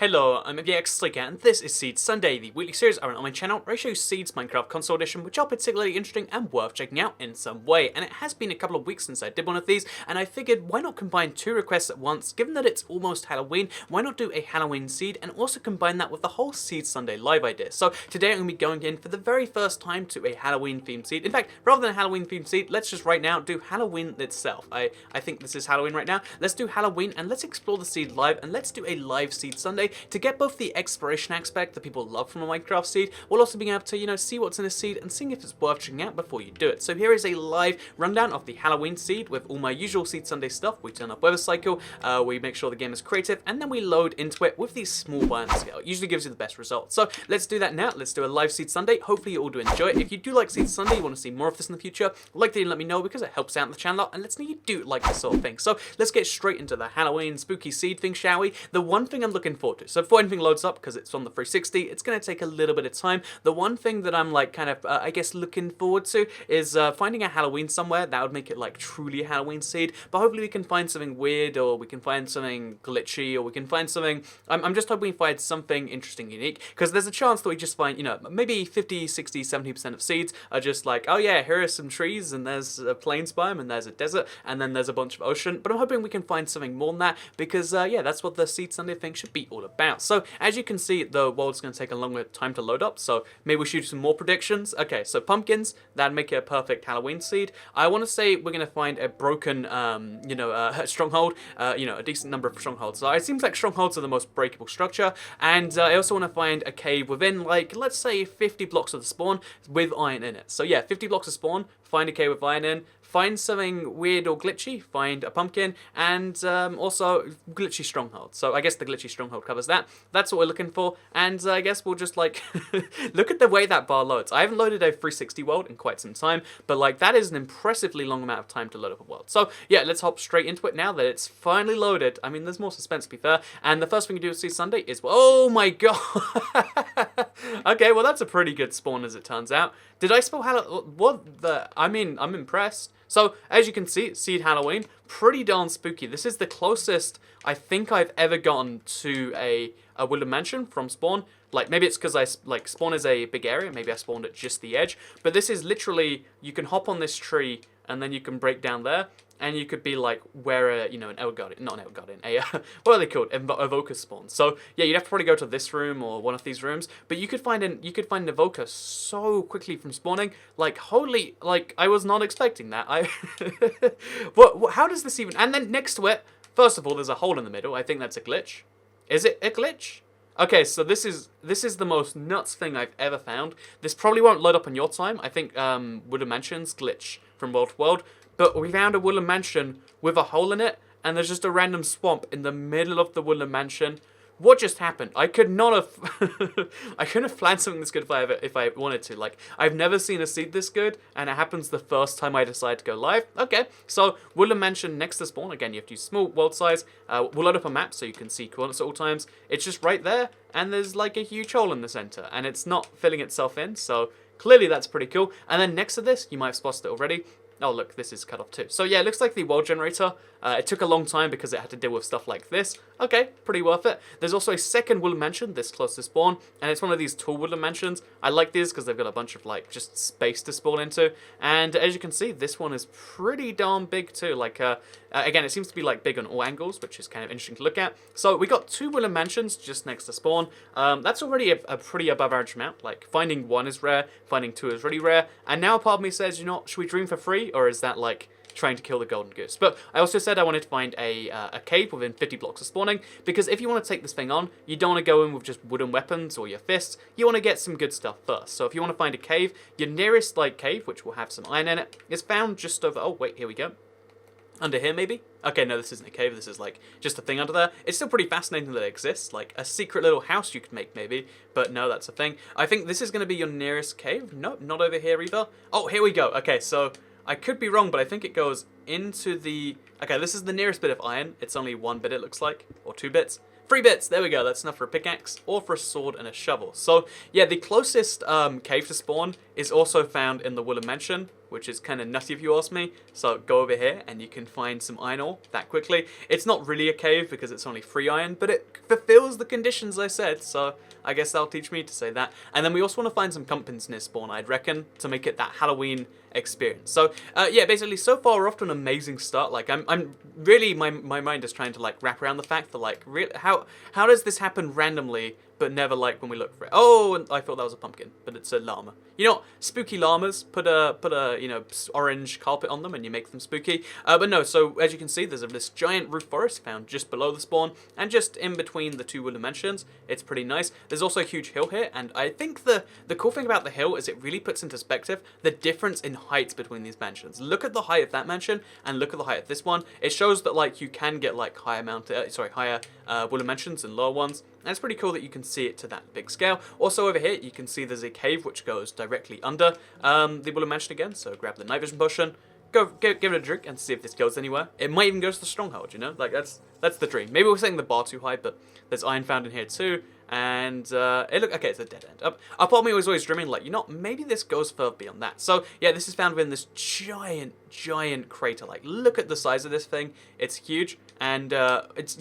Hello, I'm Elgato, and this is Seed Sunday, the weekly series I run on my channel where I show Seed's Minecraft console edition, which are particularly interesting and worth checking out in some way. And it has been a couple of weeks since I did one of these, and I figured why not combine two requests at once, given that it's almost Halloween, why not do a Halloween Seed and also combine that with the whole Seed Sunday live idea. So today I'm going to be going in for the very first time to a Halloween themed Seed. In fact, rather than a Halloween themed Seed, let's just right now do Halloween itself. I think this is Halloween right now. Let's do Halloween and let's explore the Seed live, and let's do a live Seed Sunday to get both the exploration aspect that people love from a Minecraft Seed, while also being able to, see what's in a Seed and seeing if it's worth checking out before you do it. So here is a live rundown of the Halloween Seed with all my usual Seed Sunday stuff. We turn up weather cycle, we make sure the game is creative, and then we load into it with these small biome scale. It usually gives you the best results. So let's do that now. Let's do a live Seed Sunday. Hopefully you all do enjoy it. If you do like Seed Sunday, you want to see more of this in the future, like to let me know because it helps out the channel and lets me know you do like this sort of thing. So let's get straight into the Halloween spooky Seed thing, shall we? The one thing I'm looking forward to. So before anything loads up, because it's on the 360, it's going to take a little bit of time. The one thing that I'm I guess looking forward to is finding a Halloween somewhere that would make it like truly a Halloween Seed. But hopefully we can find something weird, or we can find something glitchy, or we can find something. I'm just hoping we find something interesting, unique, because there's a chance that we just find, maybe 50, 60, 70% of seeds are just like, oh yeah, here are some trees, and there's a plains biome, and there's a desert, and then there's a bunch of ocean. But I'm hoping we can find something more than that, because yeah, that's what the Seed Sunday thing should be all about. So as you can see, the world's going to take a longer time to load up, so maybe we should do some more predictions. Okay, so pumpkins, that'd make it a perfect Halloween Seed. I want to say we're going to find a broken, stronghold, a decent number of strongholds. So it seems like strongholds are the most breakable structure, and I also want to find a cave within, like, let's say 50 blocks of the spawn with iron in it. So yeah, 50 blocks of spawn, find a cave with iron in, find something weird or glitchy, find a pumpkin, and also glitchy stronghold. So I guess the glitchy stronghold covers that. That's what we're looking for, and I guess we'll just look at the way that bar loads. I haven't loaded a 360 world in quite some time, but that is an impressively long amount of time to load up a world. So yeah, let's hop straight into it now that it's finally loaded. I mean, there's more suspense to be fair, and the first thing you do see Sunday is, oh my god. Okay, well that's a pretty good spawn as it turns out. Did I spell what the? I mean, I'm impressed. So, as you can see, Seed Halloween, pretty darn spooky. This is the closest I think I've ever gotten to a woodland mansion from spawn. Like, maybe it's because spawn is a big area. Maybe I spawned at just the edge. But this is literally, you can hop on this tree, and then you can break down there. And you could be like where an Elgato, not an Elgato, what are they called? Evoker spawn. So yeah, you'd have to probably go to this room or one of these rooms, but you could find an Evoker so quickly from spawning. Like holy, I was not expecting that. How does this even? And then next to it, first of all, there's a hole in the middle. I think that's a glitch. Is it a glitch? Okay, so this is the most nuts thing I've ever found. This probably won't load up on your time. I think Woodland Mansions glitch from world to world. But we found a woodland mansion with a hole in it, and there's just a random swamp in the middle of the woodland mansion. What just happened? I could not have... I couldn't have planned something this good if I wanted to. Like, I've never seen a seed this good, and it happens the first time I decide to go live. Okay, so woodland mansion next to spawn. Again, you have to use small world size. We'll load up a map so you can see coordinates at all times. It's just right there, and there's like a huge hole in the center, and it's not filling itself in, so clearly that's pretty cool. And then next to this, you might have spotted it already. Oh look, this is cut off too. So yeah, it looks like the world generator. It took a long time because it had to deal with stuff like this. Okay, pretty worth it. There's also a second woodland mansion this close to spawn, and it's one of these tall woodland mansions. I like these because they've got a bunch of just space to spawn into. And as you can see, this one is pretty darn big too. Again, it seems to be big on all angles, which is kind of interesting to look at. So we got two woodland mansions just next to spawn. That's already a pretty above average amount. Like finding one is rare, finding two is really rare. And now part of me says, should we dream for free, or is that trying to kill the golden goose? But I also said I wanted to find a cave within 50 blocks of spawning, because if you want to take this thing on, you don't want to go in with just wooden weapons or your fists. You want to get some good stuff first. So if you want to find a cave, your nearest cave, which will have some iron in it, is found just over, oh wait, here we go. Under here, maybe? Okay, no, this isn't a cave. This is, just a thing under there. It's still pretty fascinating that it exists. Like, a secret little house you could make, maybe. But no, that's a thing. I think this is going to be your nearest cave. No, not over here either. Oh, here we go. Okay, so I could be wrong, but I think it goes into the... Okay, this is the nearest bit of iron. It's only 1 bit, it looks like. Or 2 bits. 3 bits, there we go. That's enough for a pickaxe, or for a sword and a shovel. So, yeah, the closest cave to spawn is also found in the woodland mansion. which is kind of nutty if you ask me. So go over here and you can find some iron ore that quickly. It's not really a cave because it's only 3 iron, but it fulfills the conditions I said, so I guess that'll teach me to say that. And then we also want to find some pumpkins near spawn, I'd reckon, to make it that Halloween experience. So yeah, basically so far we're off to an amazing start. Like I'm really, my mind is trying to like wrap around the fact that like really, how does this happen randomly but never like when we look for it? Oh, and I thought that was a pumpkin, but it's a llama. You know what? Spooky llamas, put a you know, orange carpet on them and you make them spooky. But no, so as you can see, there's this giant roof forest found just below the spawn and just in between the two woodland mansions. It's pretty nice. There's also a huge hill here, and I think the cool thing about the hill is it really puts into perspective the difference in heights between these mansions. Look at the height of that mansion and look at the height of this one. It shows that like you can get like higher woodland mansions and lower ones. And it's pretty cool that you can see it to that big scale. Also over here, you can see there's a cave which goes directly under the woodland mansion again. So grab the night vision potion, give it a drink and see if this goes anywhere. It might even go to the Stronghold, you know? Like that's the dream. Maybe we're setting the bar too high, but there's iron found in here too. And okay, it's a dead end. Our part of me was always dreaming, like, you know, maybe this goes further beyond that. So yeah, this is found within this giant crater. Like, look at the size of this thing. It's huge, and it's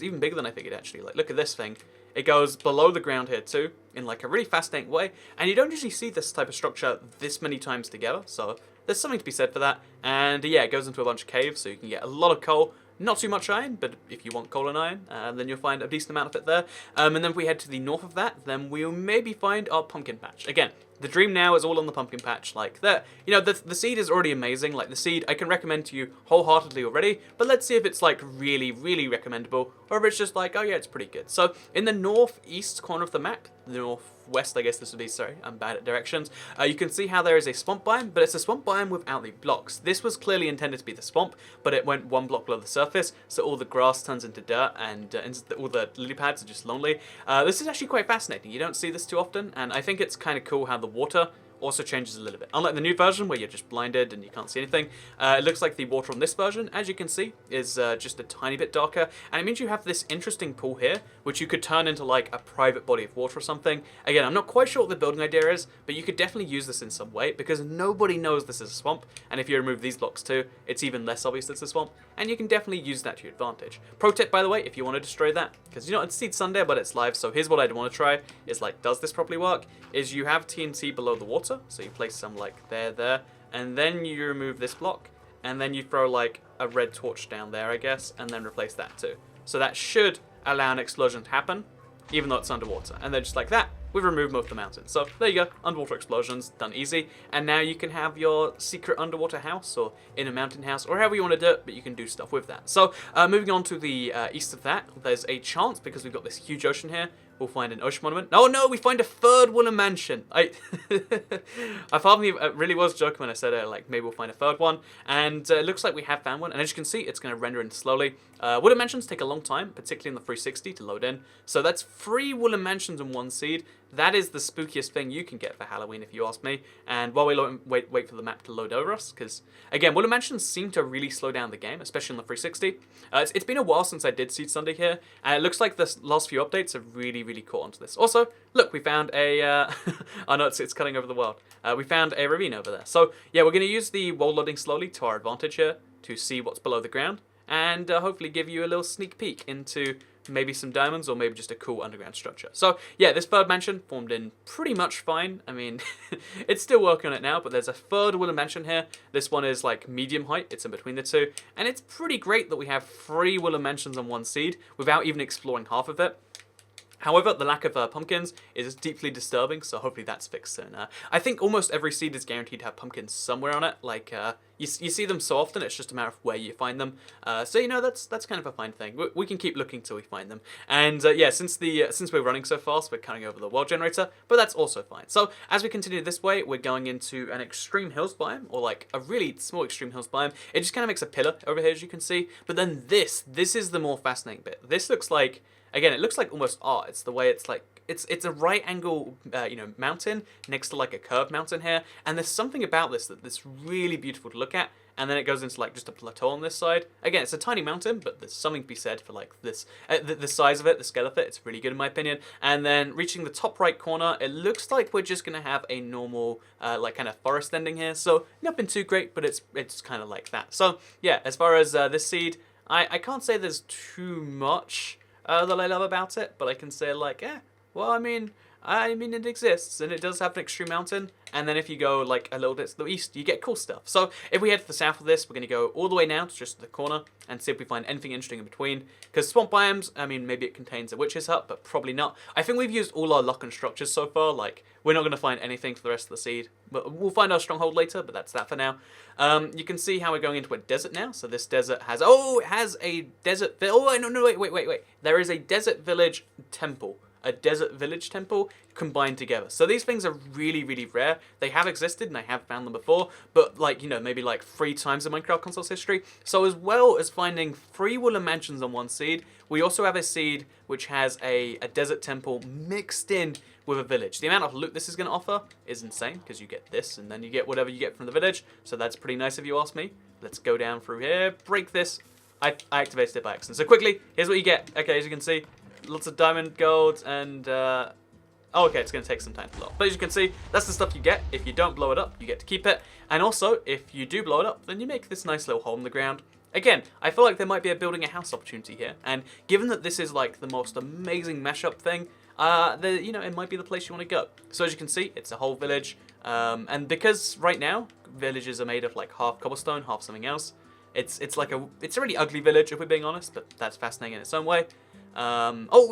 even bigger than I figured actually. Like, look at this thing. It goes below the ground here too, in like a really fascinating way. And you don't usually see this type of structure this many times together. So there's something to be said for that. And yeah, it goes into a bunch of caves, so you can get a lot of coal. Not too much iron, but if you want coal and iron, then you'll find a decent amount of it there. And then if we head to the north of that, then we'll maybe find our pumpkin patch. Again, the dream now is all on the pumpkin patch. Like, that, you know, the seed is already amazing. Like, the seed I can recommend to you wholeheartedly already, but let's see if it's, like, really recommendable, or if it's just like, oh yeah, it's pretty good. So, in the northeast corner of the map, the northwest, I guess this would be, sorry, I'm bad at directions, you can see how there is a swamp biome, but it's a swamp biome without the blocks. This was clearly intended to be the swamp, but it went 1 block below the surface, so all the grass turns into dirt, and all the lily pads are just lonely. This is actually quite fascinating. You don't see this too often, and I think it's kind of cool how the water also changes a little bit. Unlike the new version where you're just blinded and you can't see anything, it looks like the water on this version, as you can see, is just a tiny bit darker, and it means you have this interesting pool here, which you could turn into like a private body of water or something. Again, I'm not quite sure what the building idea is, but you could definitely use this in some way, because nobody knows this is a swamp, and if you remove these blocks too, it's even less obvious it's a swamp, and you can definitely use that to your advantage. Pro tip, by the way, if you want to destroy that, because you know, it's Seed Sunday, but it's live, so here's what I'd want to try, is like, does this properly work? Is you have TNT below the water, so you place some like there, and then you remove this block, and then you throw like a red torch down there, I guess, and then replace that too. So that should allow an explosion to happen, even though it's underwater. And then just like that, we've removed most of the mountain. So there you go, underwater explosions, done easy. And now you can have your secret underwater house, or in a mountain house, or however you want to do it, but you can do stuff with that. So moving on to the east of that, there's a chance, because we've got this huge ocean here, we'll find an ocean monument. Oh no, we find a 3rd woodland mansion. I part of me really was joking when I said like maybe we'll find a 3rd one, and it looks like we have found one. And as you can see, it's going to render in slowly. Woodland mansions take a long time, particularly in the 360 to load in. So that's 3 woodland mansions in 1 seed. That is the spookiest thing you can get for Halloween, if you ask me. And while we wait for the map to load over us, because again, woodland mansions seem to really slow down the game, especially on the 360. It's been a while since I did Seed Sunday here, and it looks like the last few updates have really caught onto this. Also, look, we found a oh no, it's cutting over the world. We found a ravine over there. So yeah, we're going to use the wall loading slowly to our advantage here to see what's below the ground, and hopefully give you a little sneak peek into maybe some diamonds, or maybe just a cool underground structure. So yeah, this 3rd mansion formed in pretty much fine. I mean, it's still working on it now, but there's a 3rd woodland mansion here. This one is like medium height, it's in between the two, and it's pretty great that we have 3 woodland mansions on 1 seed without even exploring half of it. However, the lack of pumpkins is deeply disturbing, so hopefully that's fixed soon. I think almost every seed is guaranteed to have pumpkins somewhere on it. Like, you see them so often, it's just a matter of where you find them. So, you know, that's kind of a fine thing. We can keep looking till we find them. And, yeah, since we're running so fast, we're cutting over the world generator, but that's also fine. So, as we continue this way, we're going into an extreme hills biome, or like a really small extreme hills biome. It just kind of makes a pillar over here, as you can see. But then this is the more fascinating bit. This looks like... Again, it looks like almost art. It's the way it's like, it's a right angle, you know, mountain next to like a curved mountain here. And there's something about this that's really beautiful to look at. and then it goes into like just a plateau on this side. Again, it's a tiny mountain, but there's something to be said for like this, the size of it, the scale of it. It's really good in my opinion. And then reaching the top right corner, it looks like we're just gonna have a normal like kind of forest ending here. So nothing too great, but it's kind of like that. So yeah, as far as this seed, I can't say there's too much that I love about it, but I can say like, well, I mean it exists, and it does have an extreme mountain, and then if you go like a little bit to the east, you get cool stuff. So if we head to the south of this, we're going to go all the way now to just the corner and see if we find anything interesting in between, because swamp biomes, I mean, maybe it contains a witch's hut, but probably not. I think we've used all our luck and structures so far, like, we're not going to find anything for the rest of the seed, but we'll find our stronghold later, but that's that for now. You can see how we're going into a desert now, so this desert has, it has a desert, wait, there is a desert village temple. A desert village temple combined together. So these things are really, really rare. They have existed and I have found them before, but like, you know, maybe like 3 times in Minecraft console's history. So as well as finding 3 wooden mansions on one seed, we also have a seed which has a desert temple mixed in with a village. The amount of loot this is going to offer is insane, because you get this and then you get whatever you get from the village. So that's pretty nice if you ask me. Let's go down through here, break this. I activated it by accident. So quickly, here's what you get. Okay, as you can see, lots of diamond, gold, and okay, it's going to take some time to blow up. But as you can see, that's the stuff you get. If you don't blow it up, you get to keep it. And also, if you do blow it up, then you make this nice little hole in the ground. Again, I feel like there might be a building a house opportunity here. And given that this is like the most amazing mashup thing, you know, it might be the place you want to go. So as you can see, it's a whole village. And because right now, villages are made of like half cobblestone, half something else. It's a really ugly village, if we're being honest, but that's fascinating in its own way. We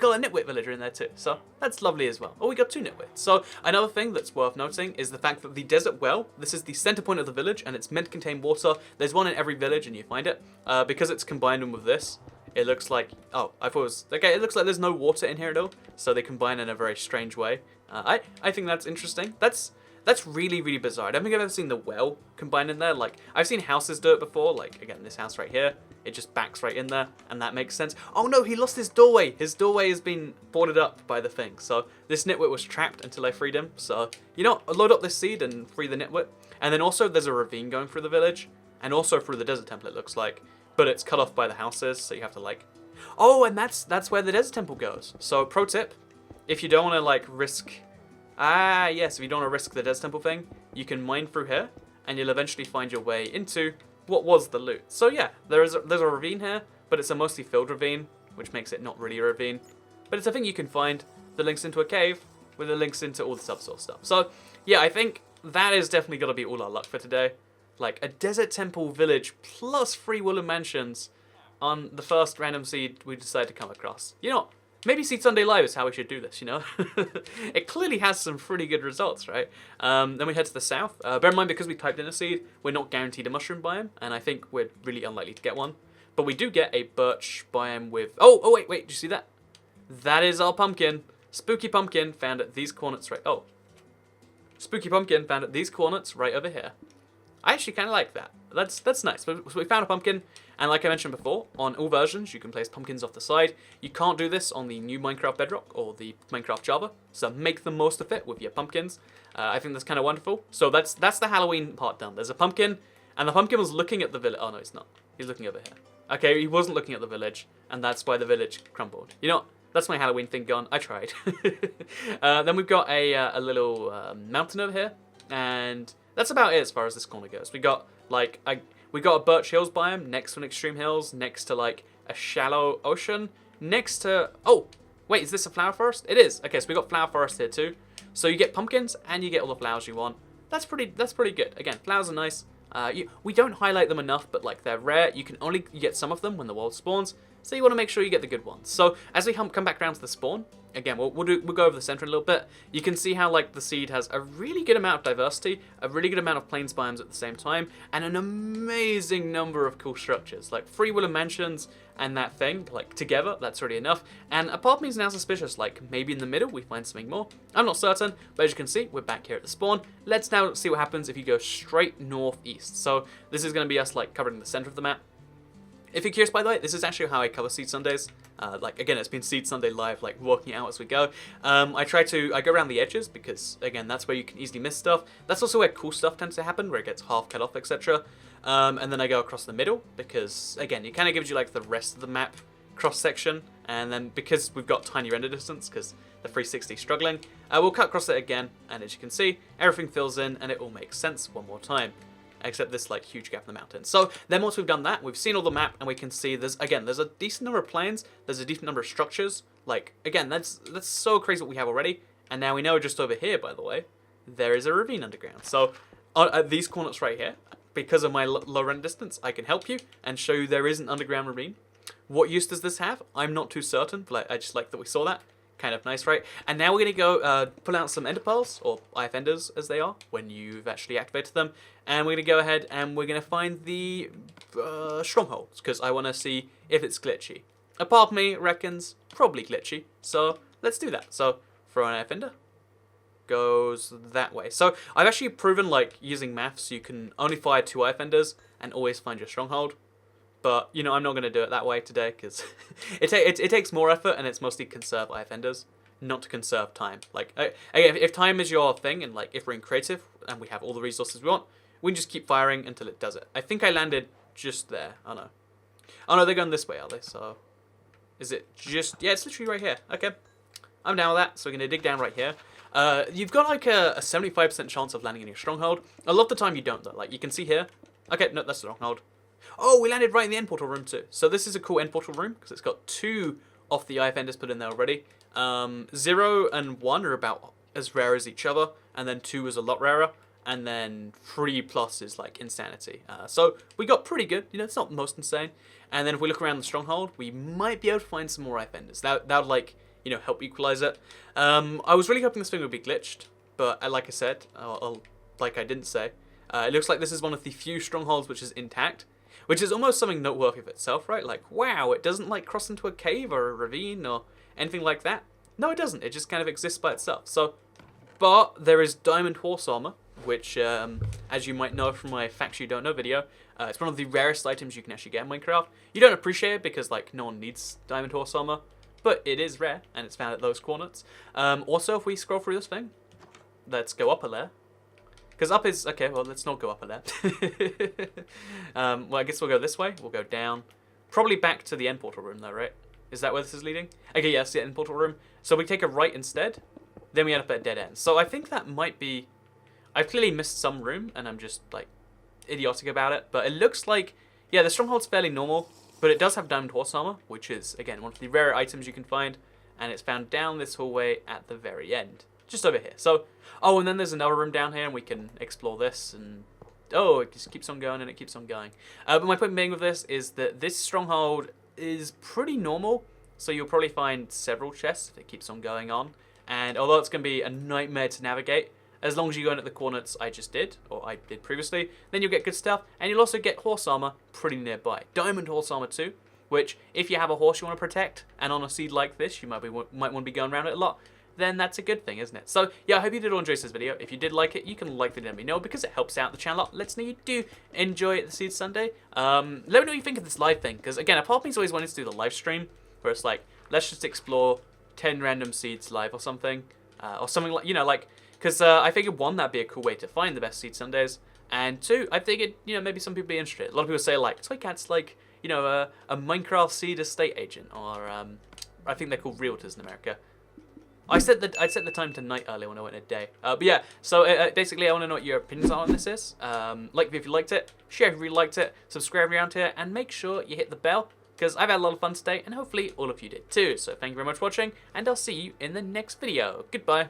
got a nitwit villager in there too, so that's lovely as well. Oh, we got 2 nitwits. So another thing that's worth noting is the fact that the desert well, this is the center point of the village, and it's meant to contain water. There's one in every village, and you find it. Because it's combined with this, it looks like, I thought it was, okay, it looks like there's no water in here at all, so they combine in a very strange way. I think that's interesting. That's really, really bizarre. I don't think I've ever seen the well combined in there. Like, I've seen houses do it before. Like, again, this house right here. It just backs right in there, and that makes sense. Oh no, he lost his doorway. His doorway has been boarded up by the thing. So this nitwit was trapped until I freed him. So, you know, load up this seed and free the nitwit. And then also there's a ravine going through the village, and also through the desert temple, it looks like. But it's cut off by the houses, so you have to like... Oh, and that's where the desert temple goes. So pro tip, if you don't want to like risk... yes, if you don't want to risk the desert temple thing, you can mine through here, and you'll eventually find your way into what was the loot. So yeah, there's a ravine here, but it's a mostly filled ravine, which makes it not really a ravine. But it's a thing you can find that links into a cave, with the links into all the sort of stuff. So yeah, I think that is definitely got to be all our luck for today. Like a desert temple village plus 3 wooden mansions on the first random seed we decided to come across. You know, maybe Seed Sunday Live is how we should do this, you know? It clearly has some pretty good results, right? Then we head to the south. Bear in mind, because we typed in a seed, we're not guaranteed a mushroom biome, and I think we're really unlikely to get one. But we do get a birch biome with... Oh, wait, did you see that? That is our pumpkin. Spooky pumpkin found at these coordinates right... Oh. Spooky pumpkin found at these coordinates right over here. I actually kind of like that. That's nice. So we found a pumpkin, and like I mentioned before, on all versions you can place pumpkins off the side. You can't do this on the new Minecraft Bedrock or the Minecraft Java, so make the most of it with your pumpkins. I think that's kind of wonderful. So that's the Halloween part done. There's a pumpkin, and the pumpkin was looking at the village. Oh no, he's not. He's looking over here. Okay, he wasn't looking at the village, and that's why the village crumbled. You know, that's my Halloween thing gone. I tried. Then we've got a little mountain over here, and that's about it as far as this corner goes. We got like we got a birch hills biome next to an extreme hills, next to like a shallow ocean, next to... Oh, wait, is this a flower forest? It is. Okay, so we got flower forest here too. So you get pumpkins and you get all the flowers you want. That's pretty good. Again, flowers are nice. We don't highlight them enough, but like they're rare. You can only get some of them when the world spawns, so you want to make sure you get the good ones. So as we come back down to the spawn, again, we'll go over the center a little bit. You can see how like the seed has a really good amount of diversity, a really good amount of plains biomes at the same time, and an amazing number of cool structures, like 3 wooden mansions and that thing, like together, that's already enough. And a part of me is now suspicious, like maybe in the middle we find something more. I'm not certain, but as you can see, we're back here at the spawn. Let's now see what happens if you go straight northeast. So this is going to be us like covering the center of the map. If you're curious, by the way, this is actually how I cover Seed Sundays. Like, again, it's been Seed Sunday live, like, working out as we go. I go around the edges because, again, that's where you can easily miss stuff. That's also where cool stuff tends to happen, where it gets half cut off, etc. And then I go across the middle because, again, it kind of gives you, like, the rest of the map cross-section. And then because we've got tiny render distance, because the 360 is struggling, we'll cut across it again. And as you can see, everything fills in and it all makes sense one more time. Except this like huge gap in the mountain. So then once we've done that, we've seen all the map and we can see there's a decent number of planes, there's a decent number of structures. Like, again, that's so crazy what we have already. And now we know just over here, by the way, there is a ravine underground. So at these corners right here, because of my low render distance, I can help you and show you there is an underground ravine. What use does this have? I'm not too certain, but I just like that we saw that. Kind of nice, right? And now we're going to go pull out some ender pearls, or IF enders as they are, when you've actually activated them. And we're going to go ahead and we're going to find the strongholds, because I want to see if it's glitchy. A part of me reckons probably glitchy, so let's do that. So throw an IF ender. Goes that way. So I've actually proven, like, using maths, you can only fire 2 IF enders and always find your stronghold. But, you know, I'm not going to do it that way today because it takes more effort and it's mostly conserve IF enders, not to conserve time. Like, if time is your thing and, like, if we're in creative and we have all the resources we want, we can just keep firing until it does it. I think I landed just there. Oh, no. Oh, no, they're going this way, are they? So, is it just... Yeah, it's literally right here. Okay. I'm down with that. So we're going to dig down right here. You've got, like, a 75% chance of landing in your stronghold. A lot of the time you don't, though. Like, you can see here. Okay, no, that's the stronghold. Oh, we landed right in the end portal room too. So this is a cool end portal room because it's got 2 of the IF enders put in there already. 0 and 1 are about as rare as each other, and then 2 is a lot rarer, and then 3 plus is like insanity. So we got pretty good. You know, it's not the most insane. And then if we look around the stronghold, we might be able to find some more IF enders. That would, like, you know, help equalize it. I was really hoping this thing would be glitched, but like I said, like I didn't say, it looks like this is one of the few strongholds which is intact. Which is almost something noteworthy of itself, right? Like, wow, it doesn't, like, cross into a cave or a ravine or anything like that. No, it doesn't. It just kind of exists by itself. So, but there is diamond horse armor, which, as you might know from my Facts You Don't Know video, it's one of the rarest items you can actually get in Minecraft. You don't appreciate it because, like, no one needs diamond horse armor, but it is rare, and it's found at those coordinates. Also, if we scroll through this thing, let's go up a layer. Because up is... Okay, well, let's not go up a layer. Well, I guess we'll go this way. We'll go down. Probably back to the end portal room, though, right? Is that where this is leading? Okay, yeah, it's the end portal room. So we take a right instead. Then we end up at a dead end. So I think that might be... I've clearly missed some room, and I'm just, like, idiotic about it. But it looks like... Yeah, the stronghold's fairly normal. But it does have diamond horse armor, which is, again, one of the rare items you can find. And it's found down this hallway at the very end. Just over here. So, oh, and then there's another room down here, and we can explore this, and oh, it just keeps on going, and it keeps on going. But my point being with this is that this stronghold is pretty normal, so you'll probably find several chests if it keeps on going on. And although it's going to be a nightmare to navigate, as long as you go in at the coordinates I just did, or I did previously, then you'll get good stuff, and you'll also get horse armor pretty nearby. Diamond horse armor too, which, if you have a horse you want to protect, and on a seed like this, you might want to be going around it a lot, then that's a good thing, isn't it? So, yeah, I hope you did all enjoy this video. If you did like it, you can like the video and let me know because it helps out the channel a lot. Let's know you do enjoy the Seed Sunday. Let me know what you think of this live thing, because, again, a part of me's always wanted to do the live stream, where it's like, let's just explore 10 random seeds live or something like, you know, like, because I figured, 1, that'd be a cool way to find the best Seed Sundays, and 2, I figured, you know, maybe some people be interested. A lot of people say, like, Toycat's like, you know, a Minecraft seed estate agent, or, I think they're called realtors in America. I set the time to night earlier when I went a day. But yeah, so basically I want to know what your opinions on this is. Like if you liked it, share if you liked it, subscribe around here, and make sure you hit the bell, because I've had a lot of fun today, and hopefully all of you did too. So thank you very much for watching, and I'll see you in the next video. Goodbye.